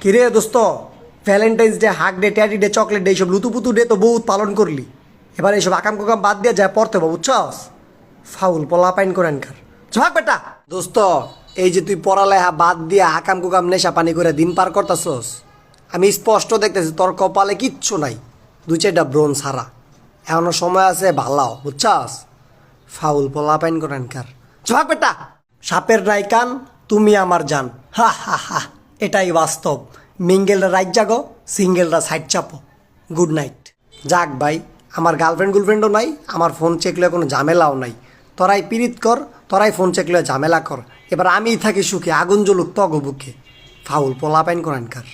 কিরে দোস্ত, Valentine's day, hug day, teddy day, chocolate day, এইসব লুতুপুতু ডে তো বহুত পালন করলি। এবার এইসব আকাম কুকাম বাদ দিয়ে যায় পড়তে হবে, বুঝছস? ফাউল পলা পাইন করেন খার ঝাক বেটা। দোস্ত, এই যে তুই পড়ালেখা বাদ দিয়ে আকাম কুকাম নেশা পানি করে দিন পার করতাছস, আমি স্পষ্ট দেখতেছি তোর কপালে কিচ্ছু নাই, দুই চারটা ব্রোন ছাড়া। এখনো সময় আছে, ভালাও, বুঝছস? ফাউল পলা পাইন করেন খার ঝাক বেটা। সাপের নাই কান, তুমি আমার জান, হা হা হা। এটাই বাস্তব। মিঙ্গেলরা রাইট জাগো, সিঙ্গেলরা সাইড চাপো। Good night. যাক ভাই, আমার গার্লফ্রেন্ডও নাই, আমার ফোন চেকলে কোনো ঝামেলাও নাই। তোরাই পিরিত কর, তোরাই ফোন চেকলে ঝামেলা কর। এবার আমিই থাকি সুখে, আগুন জ্বলুক তগ বুকে। ফাউল পোলা পাইন করানকার।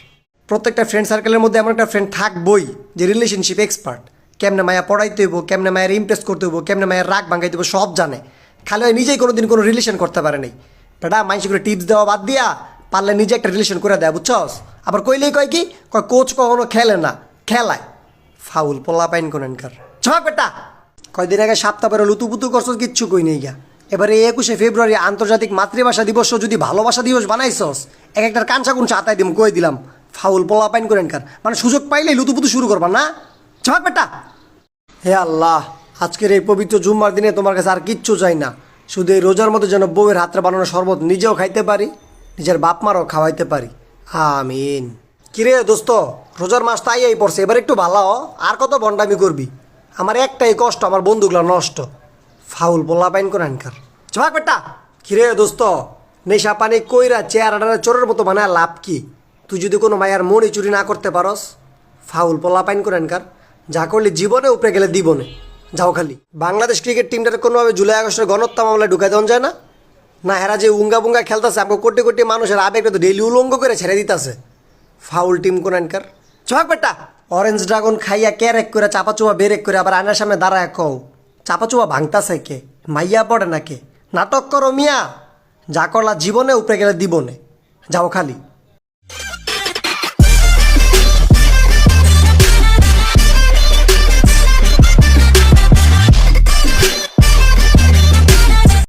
প্রত্যেকটা ফ্রেন্ড সার্কেলের মধ্যে এমন একটা ফ্রেন্ড থাকবই যে রিলেশনশিপ এক্সপার্ট। কেমনে মায়া পড়াইতে হইব, কেমনে মায়ের ইমপ্রেস করতে হইব, কেমনে মায়ের রাগ ভাঙাইতে হইব, সব জানে। খালি ওই নিজেই কোনো দিন কোনো রিলেশন করতে পারে নাই। বেটা মানুষ করে টিপস দেওয়া বাদ দিয়া পারলে নিজে একটা রিলেশন করে দেয়, বুঝছস? আবার কইলেই কয় কি, কয় কোচ কখনো খেলে না, খেলায়। ফাউল পোলা পাইন করেনকার ঝক বেটা। কয়দিন আগে সপ্তাহ পরে লুতুপুতু করছস, কিচ্ছু কই নেই গা। এবারে 21শে ফেব্রুয়ারি আন্তর্জাতিক মাতৃভাষা দিবস যদি ভালোবাসা দিবস বানাইছস, এক একটার কাঞ্চা কুঞ্চা আতাই দিম, কই দিলাম। ফাউল পোলা পাইন করেনকার, মানে সুযোগ পাইলেই লুতুপুতু শুরু করবা না, ঝক বেটা। হে আল্লাহ, আজকের এই পবিত্র জুম্মার দিনে তোমার কাছে আর কিচ্ছু চাই না, শুধু এই রোজার মধ্যে যেন বউয়ের হাতে বানানো শরবত নিজেও খাইতে পারি, নিজের বাপ মারও খাওয়াইতে পারি, আমিন। কিরে দোস্ত, রোজার মাস তাই এই পড়ছে, এবার একটু ভালো হ। আর কত ভণ্ডামি করবি? আমার একটাই কষ্ট, আমার বন্ধুগুলো নষ্ট। ফাউল পোলা পাইন করে আনকার ঝাক বেটা। কিরে দোস্ত, নেশা পানি কইরা চেয়ারাটারে চোরের মতো বানায় লাভ কি? তুই যদি কোনো মায়ার মনি চুরি না করতে পারস, ফাউল পোলা পাইন করে আনকার। যা করলি জীবনে উপরে গেলে দিবনে যাও খালি। বাংলাদেশ ক্রিকেট টিমটারে কোনোভাবে জুলাই আগস্টের গণহত্যা মামলায় ঢুকাই দেওয়া যায় না? না, হেরা যে উঙ্গা বুঙ্গা খেলতেছে, আমাকে কোটি কোটি মানুষের আবেগটা তো ডেইলি উলঙ্গ করে ছেড়ে দিতেছে। ফাউল টিম কোনানকার ঝক বেটা। অরেঞ্জ ড্রাগন খাইয়া ক্যারেক করে চাপাচুপা বেরেক করে আবার আয়নার সামনে দাঁড়ায় কও চাপাচুপা ভাঙতাছে কে? মাইয়া পড়ে না কে? নাটক করো মিয়া, যা করলা জীবনে উপরে গেলে দিবনে যাও খালি।